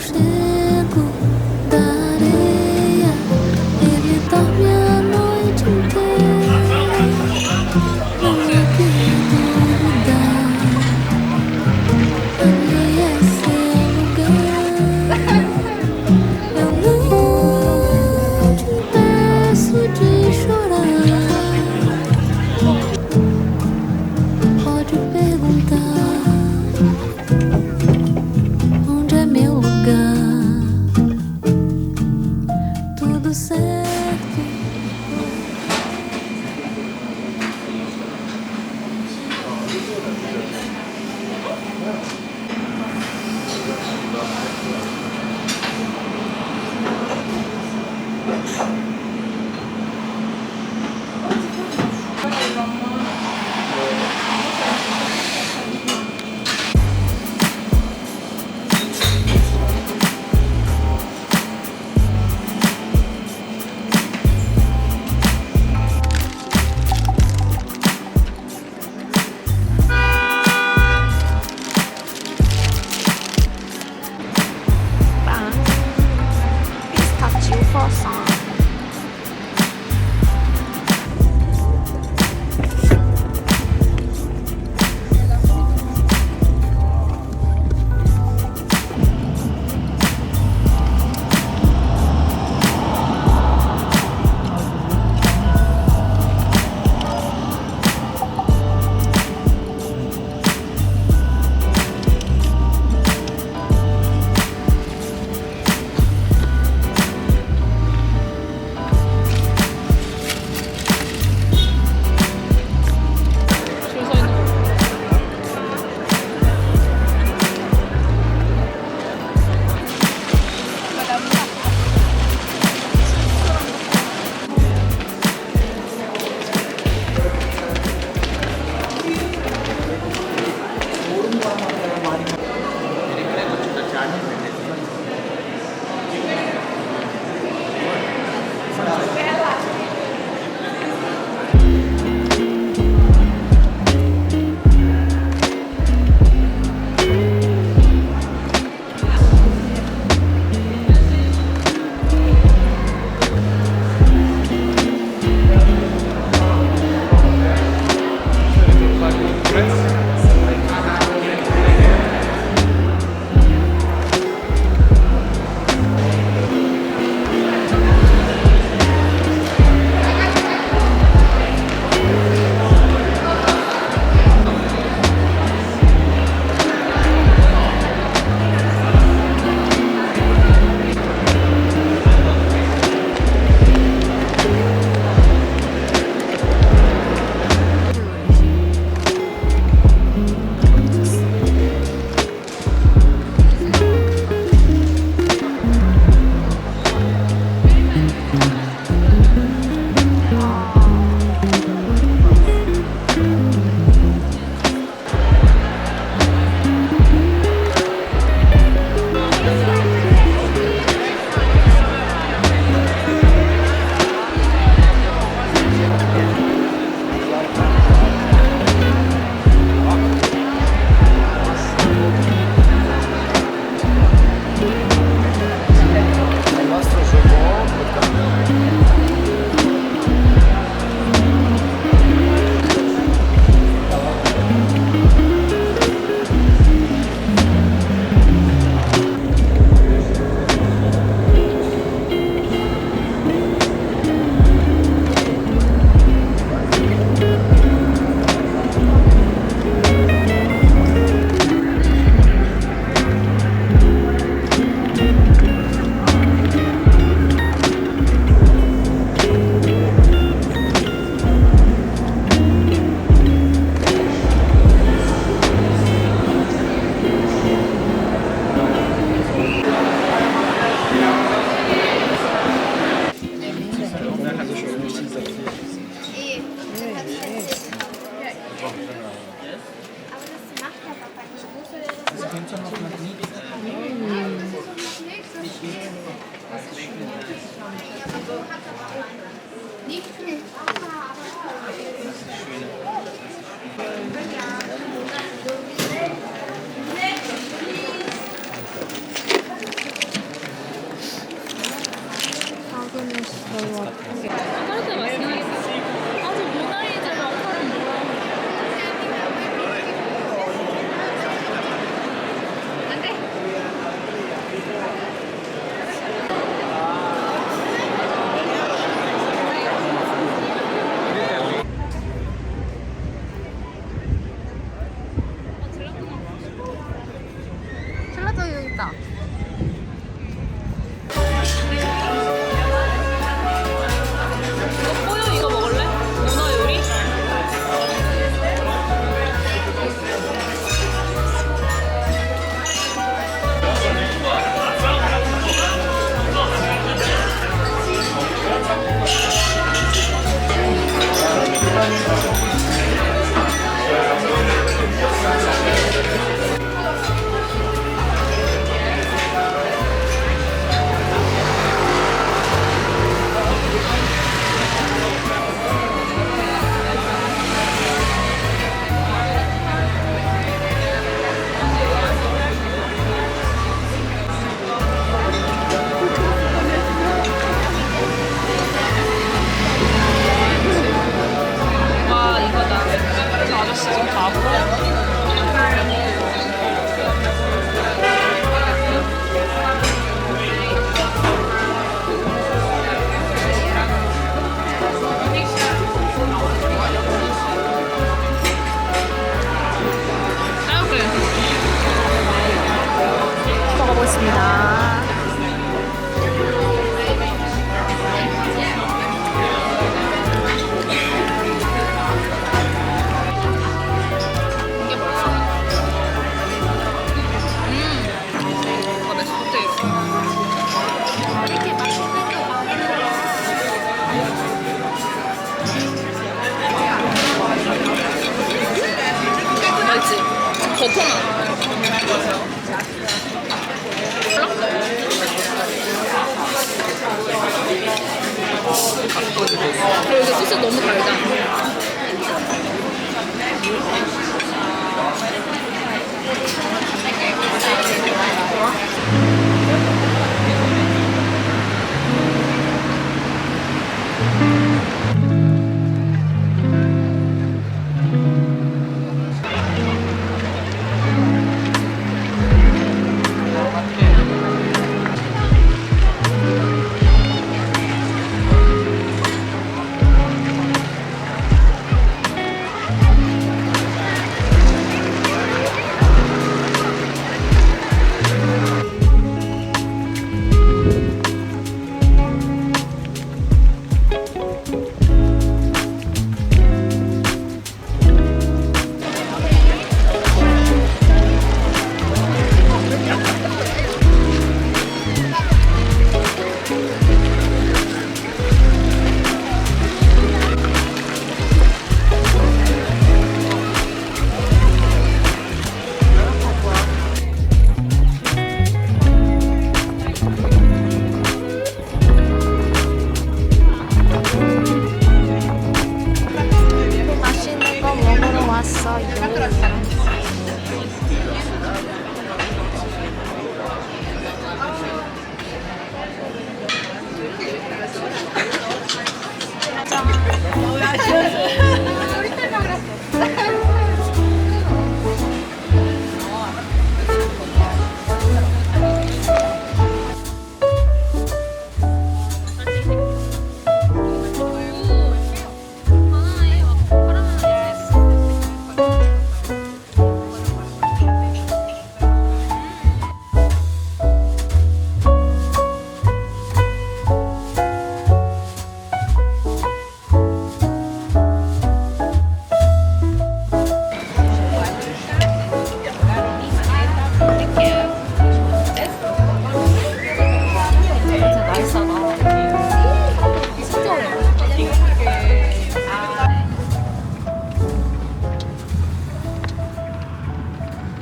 aconchego da areia. Ele dorme a noite inteira. Não há que mudar. Ali é seu lugar. Eu não te impeço de chorar. Pode perguntar onde é meu lugar. 카르타 맛있긴 하겠다. 아, 저 모나리자 마카롱 뭐야? 젤라또 여기 있다. 뽀요 이거 먹을래? 문어 요리? 와 이거다. 저 아저씨 지금 바보. 먹어보겠습니다. 이게 뭐야? 이거 맥주도 있어. 이렇게 맛있는 거 맛있지? 버터나. 그리고 이게 소스 너무 달다. 맛있는 거 먹으러 왔어요.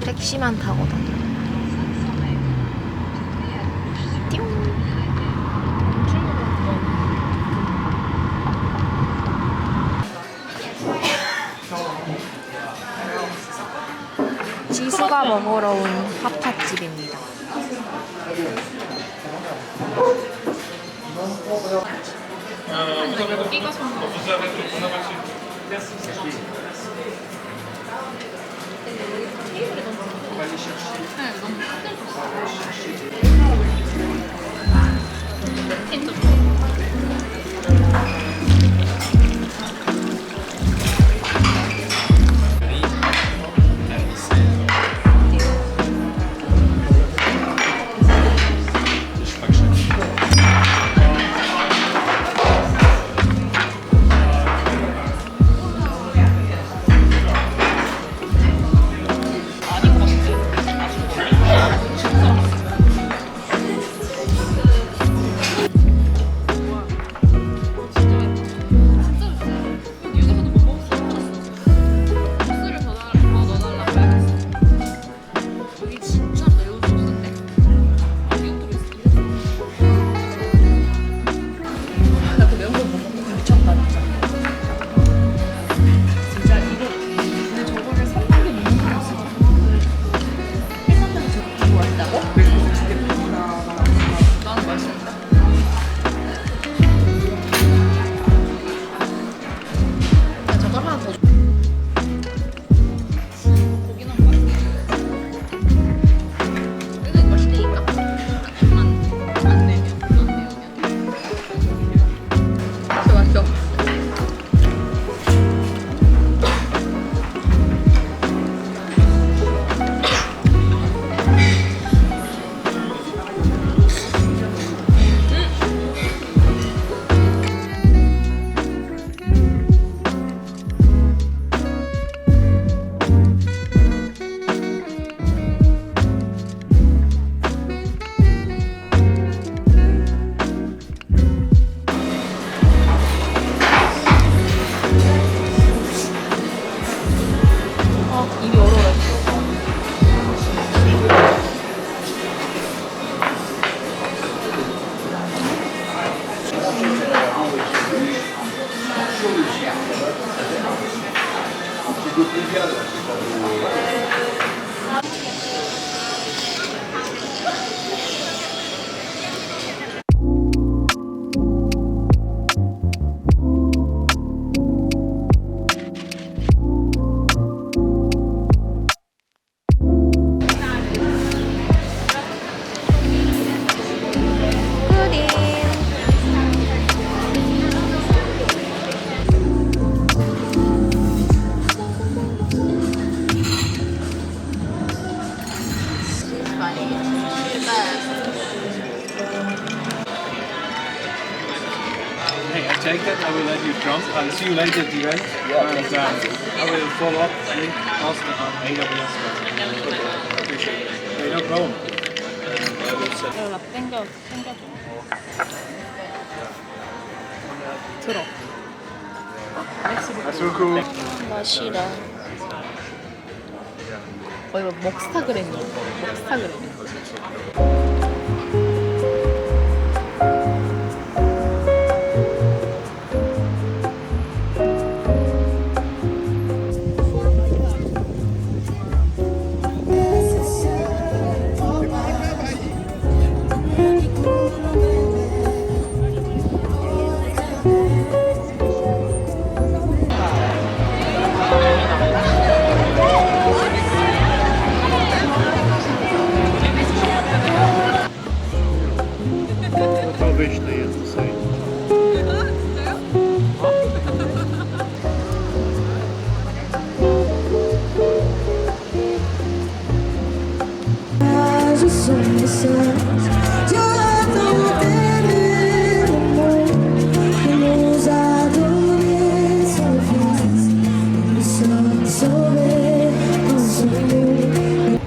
택시만 타고 다녀. 지수가 먹으러 온 핫팟집입니다. 여기가 성공. 테이블에 너무 네, 너무 힘들었어. Hey, I take that. I will let you jump. I'll see you later at the event. And I will follow up link faster on AWS. Appreciate it. Okay, no problem. I will set. 땡겨줘. 들어. That's so cool. 맛이라. 거의 뭐 먹스타그램이야. 먹스타그램. Obviously, it's the same. Je suis seul. Nous a donné son fils. Nous sommes sauvés en son nom.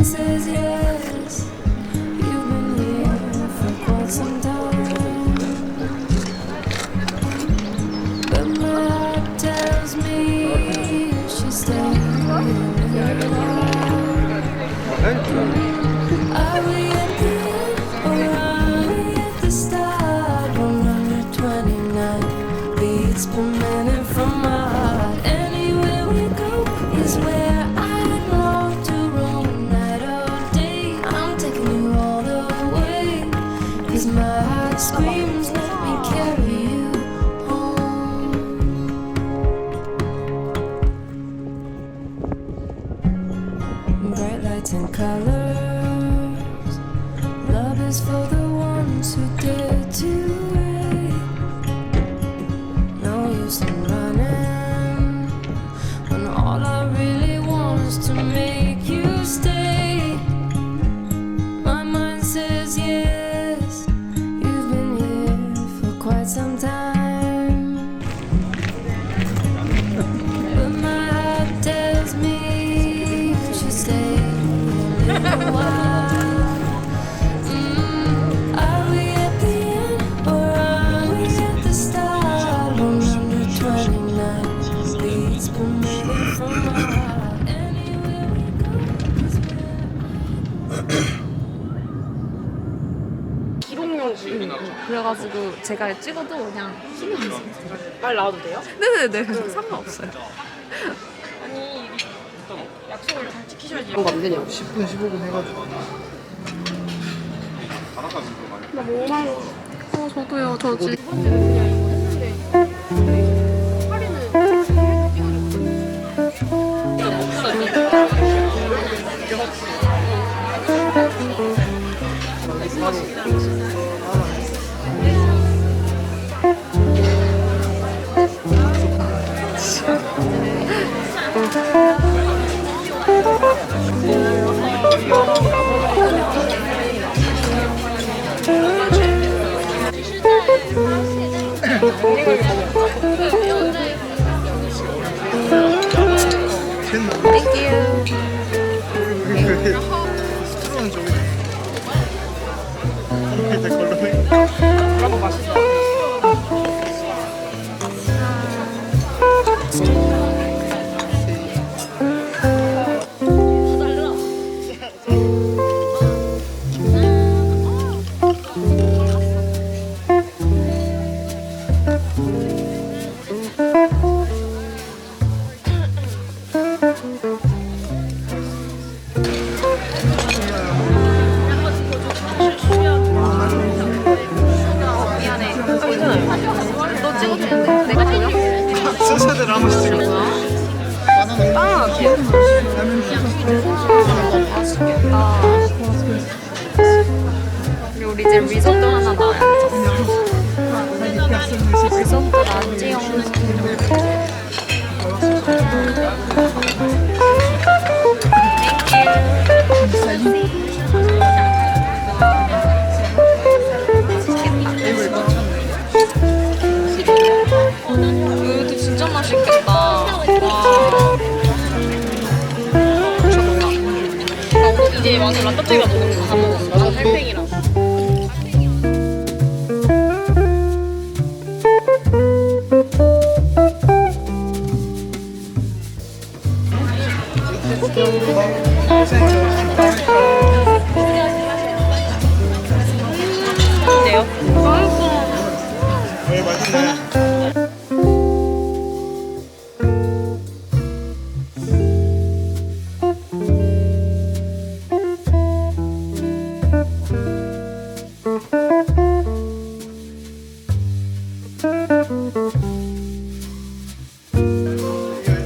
says yes. You've been here for quite some time, but my heart tells me you should stay a little while. Are we at the end or are we at the start? 129 beats per minute from my heart. Anywhere we go is where I long to roam. Night or day, I'm taking you all the way. 'Cause my heart screams, let me carry you home. Bright lights and colors, love is for the ones who dare to wait. No use in running when all I really want is to make you stay. My mind says yes, you've been here for quite some time, but my heart tells me you should stay a little while. Are we at the end or are we at the start? 129 beats per minute from my heart. Anywhere we go is where 그래가지고 제가 찍어도 그냥 신경 안 써요. 말 나와도 돼요? 네네네. 상관없어요. 아니 약속을 잘 지키셔야지. 그런 거안 되냐고. 10분 15분 해가지고. 저도요. 저 지금 스트로는 저기. 이렇게 걸로 해. 그러고 맛있어. 너 찍어도 되는데 내가 보여? 순서대로 한 번씩 찍어. 그리고 우리 이제 리조또 하나 나와야죠. 리조또 라지용. 이것도 진짜 맛있겠다. 와. 이제 완전 라따뚜이가 먹는 거 다 먹었어. 난 달팽이랑. 어때요? 왜 맛있네.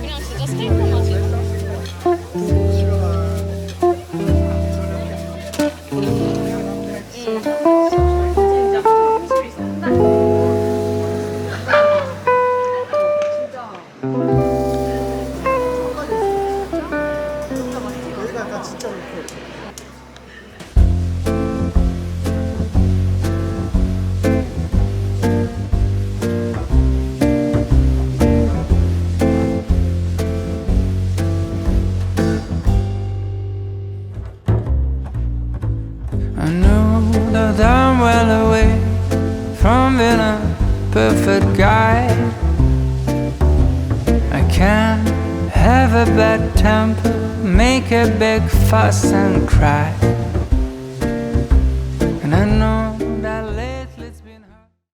그냥 진짜 스테이크 맛이. Though I'm well away from being a perfect guy, I can't have a bad temper, make a big fuss and cry. And I know